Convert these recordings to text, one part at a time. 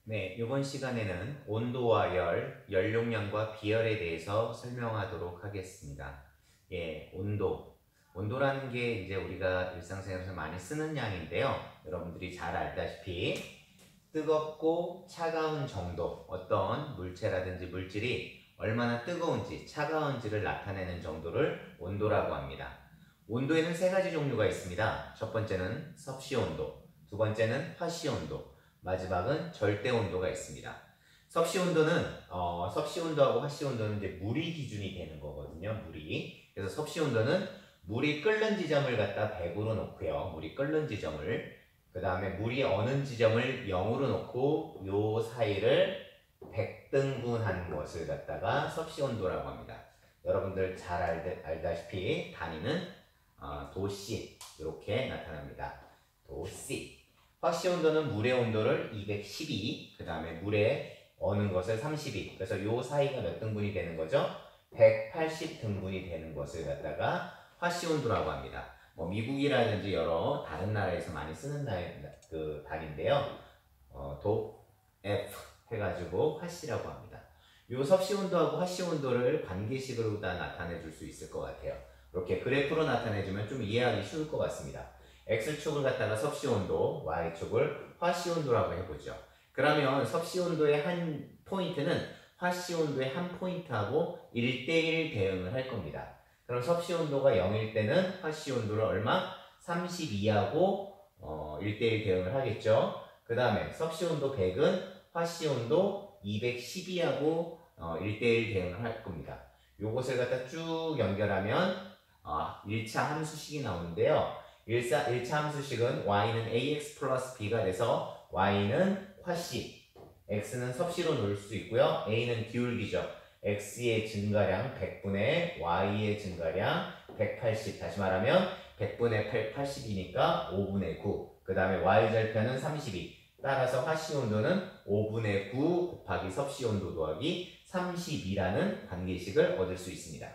네, 이번 시간에는 온도와 열, 연료량과 비열에 대해서 설명하도록 하겠습니다. 예, 온도. 온도라는 게 이제 우리가 일상생활에서 많이 쓰는 양인데요. 여러분들이 잘 알다시피 뜨겁고 차가운 정도, 어떤 물체라든지 물질이 얼마나 뜨거운지, 차가운지를 나타내는 정도를 온도라고 합니다. 온도에는 세 가지 종류가 있습니다. 첫 번째는 섭씨 온도, 두 번째는 화씨 온도, 마지막은 절대 온도가 있습니다. 섭씨 온도는 섭씨 온도하고 화씨 온도는 이제 물이 기준이 되는 거거든요. 물이. 그래서 섭씨 온도는 물이 끓는 지점을 갖다 100으로 놓고요. 물이 끓는 지점을 그 다음에 물이 어는 지점을 0으로 놓고 요 사이를 100등분한 것을 갖다가 섭씨 온도라고 합니다. 여러분들 잘 알다시피 단위는 도씨 이렇게 나타납니다. 도씨. 화씨 온도는 물의 온도를 212, 그 다음에 물에 어는 것을 32. 그래서 요 사이가 몇 등분이 되는 거죠? 180등분이 되는 것을 갖다가 화씨 온도라고 합니다. 뭐 미국이라든지 여러 다른 나라에서 많이 쓰는 단위인데요. 도 F 해가지고 화씨라고 합니다. 요 섭씨 온도하고 화씨 온도를 관계식으로 다 나타내 줄 수 있을 것 같아요. 이렇게 그래프로 나타내주면 좀 이해하기 쉬울 것 같습니다. X축을 갖다가 섭씨 온도, Y축을 화씨 온도라고 해보죠. 그러면 섭씨 온도의 한 포인트는 화씨 온도의 한 포인트하고 1대1 대응을 할 겁니다. 그럼 섭씨 온도가 0일 때는 화씨 온도를 얼마? 32하고 1대1 대응을 하겠죠. 그 다음에 섭씨 온도 100은 화씨 온도 212하고 1대1 대응을 할 겁니다. 요것을 갖다 쭉 연결하면 1차 함수식이 나오는데요. 1차 함수식은 y는 ax 플러스 b가 돼서 y는 화씨, x는 섭씨로 놓을 수 있고요. a는 기울기죠. x의 증가량 100분의 y의 증가량 180. 다시 말하면 100분의 180이니까 5분의 9. 그 다음에 y절편은 32. 따라서 화씨 온도는 5분의 9 곱하기 섭씨 온도 더하기 32라는 관계식을 얻을 수 있습니다.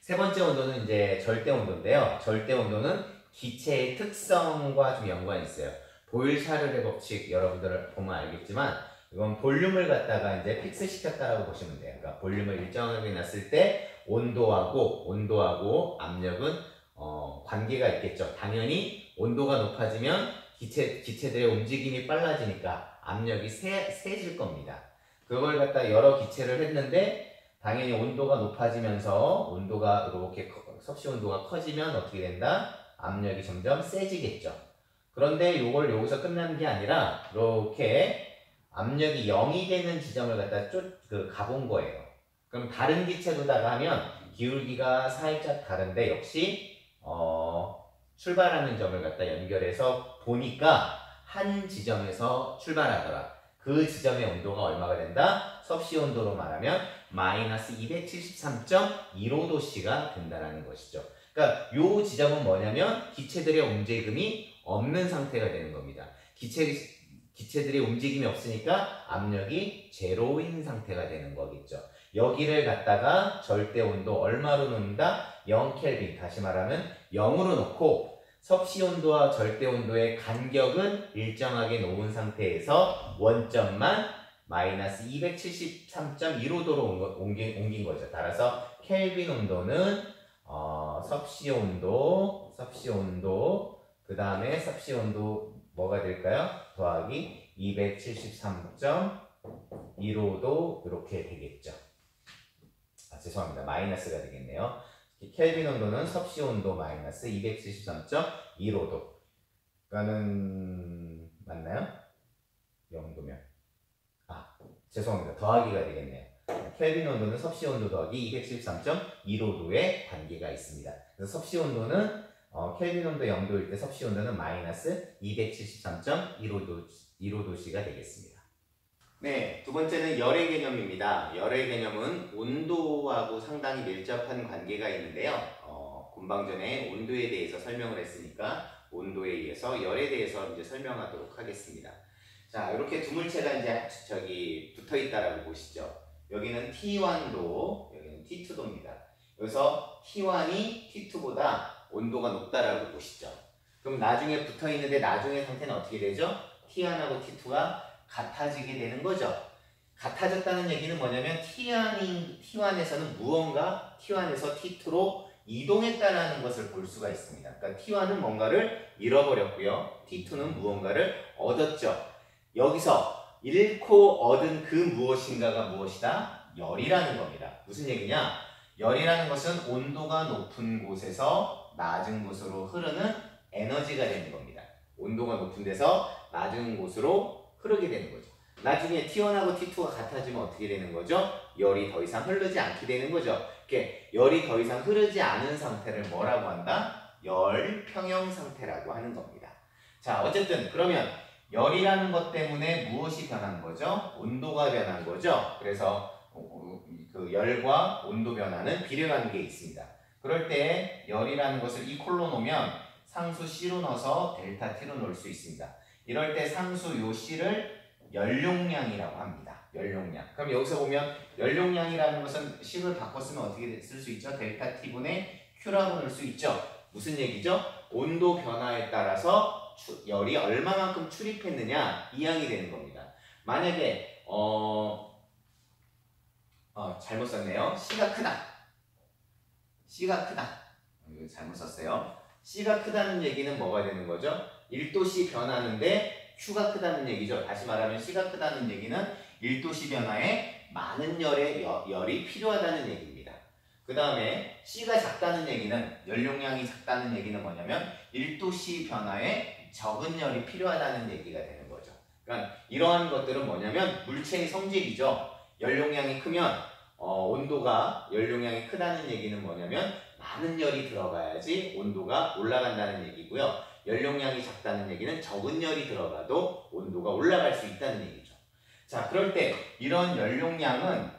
세 번째 온도는 이제 절대 온도인데요. 절대 온도는 기체의 특성과 좀 연관이 있어요. 보일-샤를의 법칙 여러분들 보면 알겠지만 이건 볼륨을 갖다가 이제 픽스 시켰다라고 보시면 돼요. 그러니까 볼륨을 일정하게 놨을 때 온도하고 압력은 관계가 있겠죠. 당연히 온도가 높아지면 기체들의 움직임이 빨라지니까 압력이 세질 겁니다. 그걸 갖다 여러 기체를 했는데 당연히 온도가 높아지면서 온도가 이렇게 섭씨 온도가 커지면 어떻게 된다? 압력이 점점 세지겠죠. 그런데 이걸 여기서 끝나는 게 아니라 이렇게 압력이 0이 되는 지점을 갖다 가본 거예요. 그럼 다른 기체로다가 하면 기울기가 살짝 다른데 역시 출발하는 점을 갖다 연결해서 보니까 한 지점에서 출발하더라. 그 지점의 온도가 얼마가 된다? 섭씨 온도로 말하면 마이너스 273.15도씨가 된다는 것이죠. 그러니까 이 지점은 뭐냐면 기체들의 움직임이 없는 상태가 되는 겁니다. 기체들의 움직임이 없으니까 압력이 제로인 상태가 되는 거겠죠. 여기를 갖다가 절대 온도 얼마로 놓는다? 0켈빈. 다시 말하면 0으로 놓고 섭씨 온도와 절대 온도의 간격은 일정하게 놓은 상태에서 원점만 마이너스 273.15도로 옮긴 거죠. 따라서 켈빈 온도는 섭씨 온도, 그 다음에 섭씨 온도 뭐가 될까요? 더하기 273.15도 이렇게 되겠죠. 죄송합니다. 마이너스가 되겠네요. 켈빈 온도는 섭씨 온도 마이너스 273.15도. 그러니까는 맞나요? 0도면 죄송합니다. 더하기가 되겠네요. 켈빈 온도는 섭씨 온도 더하기 273.15도의 관계가 있습니다. 그래서 섭씨 온도는 켈빈 온도 0도일 때 섭씨 온도는 마이너스 273.15도씨가 되겠습니다. 네, 두 번째는 열의 개념입니다. 열의 개념은 온도하고 상당히 밀접한 관계가 있는데요. 본방전에 온도에 대해서 설명을 했으니까 온도에 의해서 열에 대해서 이제 설명하도록 하겠습니다. 자, 이렇게 두 물체가 이제 붙어 있다라고 보시죠. 여기는 T1도, 여기는 T2도입니다. 여기서 T1이 T2보다 온도가 높다라고 보시죠. 그럼 나중에 붙어 있는데 나중에 상태는 어떻게 되죠? T1하고 T2가 같아지게 되는 거죠. 같아졌다는 얘기는 뭐냐면 T1에서는 무언가 T1에서 T2로 이동했다라는 것을 볼 수가 있습니다. 그러니까 T1은 뭔가를 잃어버렸고요. T2는 무언가를 얻었죠. 여기서 잃고 얻은 그 무엇인가가 무엇이다? 열이라는 겁니다. 무슨 얘기냐? 열이라는 것은 온도가 높은 곳에서 낮은 곳으로 흐르는 에너지가 되는 겁니다. 온도가 높은 데서 낮은 곳으로 흐르게 되는 거죠. 나중에 T1하고 T2가 같아지면 어떻게 되는 거죠? 열이 더 이상 흐르지 않게 되는 거죠. 이렇게 열이 더 이상 흐르지 않은 상태를 뭐라고 한다? 열 평형 상태라고 하는 겁니다. 자, 어쨌든 그러면 열이라는 것 때문에 무엇이 변한 거죠? 온도가 변한 거죠. 그래서 그 열과 온도 변화는 비례관계에 있습니다. 그럴 때 열이라는 것을 이 콜로 놓으면 상수 C로 넣어서 델타 T로 놓을 수 있습니다. 이럴 때 상수 요 C를 연용량이라고 합니다. 연용량. 그럼 여기서 보면 연용량이라는 것은 C를 바꿔 쓰면 어떻게 쓸 수 있죠? 델타 T분의 Q라고 넣을 수 있죠. 무슨 얘기죠? 온도 변화에 따라서 열이 얼마만큼 출입했느냐 이 양이 되는 겁니다. 만약에 잘못 썼네요. C가 크다. C가 크다. 이거 잘못 썼어요. C가 크다는 얘기는 뭐가 되는 거죠? 1도씨 변하는데 Q가 크다는 얘기죠. 다시 말하면 C가 크다는 얘기는 1도씨 변화에 많은 열이 필요하다는 얘기입니다. 그 다음에 C가 작다는 얘기는 연용량이 작다는 얘기는 뭐냐면 1도씨 변화에 적은 열이 필요하다는 얘기가 되는 거죠. 그러니까 이러한 것들은 뭐냐면 물체의 성질이죠. 연용량이 크면 연용량이 크다는 얘기는 뭐냐면 많은 열이 들어가야지 온도가 올라간다는 얘기고요. 연용량이 작다는 얘기는 적은 열이 들어가도 온도가 올라갈 수 있다는 얘기죠. 자, 그럴 때 이런 연용량은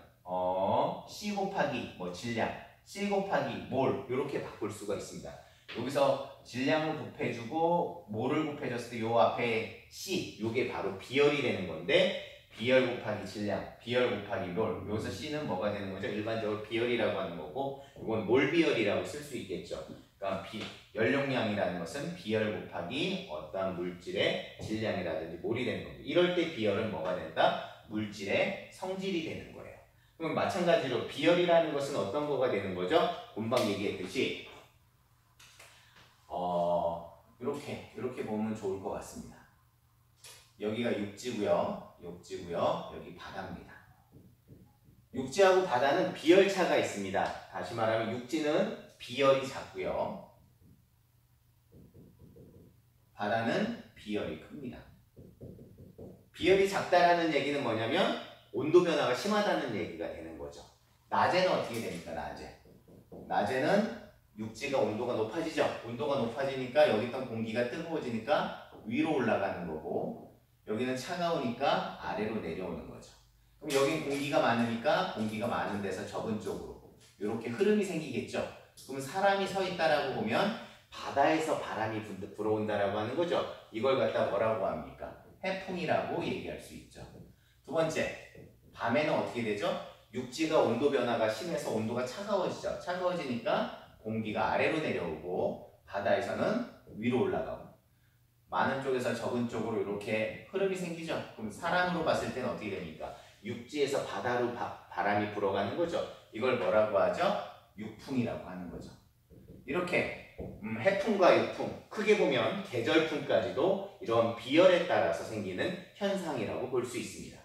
C 곱하기 질량, C 곱하기 몰 이렇게 바꿀 수가 있습니다. 여기서 질량을 곱해주고 몰을 곱해줬을 때 요 앞에 C, 요게 바로 비열이 되는 건데 비열 곱하기 질량, 비열 곱하기 몰. 여기서 C는 뭐가 되는 거죠? 일반적으로 비열이라고 하는 거고 이건 몰 비열이라고 쓸 수 있겠죠. 그러니까 연용량이라는 것은 비열 곱하기 어떠한 물질의 질량이라든지 몰이 되는 겁니다. 이럴 때 비열은 뭐가 된다? 물질의 성질이 되는 거예요. 그럼 마찬가지로 비열이라는 것은 어떤 거가 되는 거죠? 금방 얘기했듯이 이렇게 보면 좋을 것 같습니다. 여기가 육지고요. 여기 바다입니다. 육지하고 바다는 비열차가 있습니다. 다시 말하면 육지는 비열이 작고요. 바다는 비열이 큽니다. 비열이 작다라는 얘기는 뭐냐면 온도 변화가 심하다는 얘기가 되는 거죠. 낮에는 어떻게 됩니까? 낮에는 육지가 온도가 높아지죠. 온도가 높아지니까 여기 있던 공기가 뜨거워지니까 위로 올라가는 거고 여기는 차가우니까 아래로 내려오는 거죠. 그럼 여긴 공기가 많으니까 공기가 많은 데서 적은 쪽으로 이렇게 흐름이 생기겠죠. 그럼 사람이 서 있다라고 보면 바다에서 바람이 불어온다라고 하는 거죠. 이걸 갖다 뭐라고 합니까? 해풍이라고 얘기할 수 있죠. 두 번째, 밤에는 어떻게 되죠? 육지가 온도 변화가 심해서 온도가 차가워지죠. 차가워지니까 공기가 아래로 내려오고 바다에서는 위로 올라가고 많은 쪽에서 적은 쪽으로 이렇게 흐름이 생기죠. 그럼 사람으로 봤을 때는 어떻게 됩니까? 육지에서 바다로 바람이 불어가는 거죠. 이걸 뭐라고 하죠? 육풍이라고 하는 거죠. 이렇게 해풍과 육풍, 크게 보면 계절풍까지도 이런 비열에 따라서 생기는 현상이라고 볼 수 있습니다.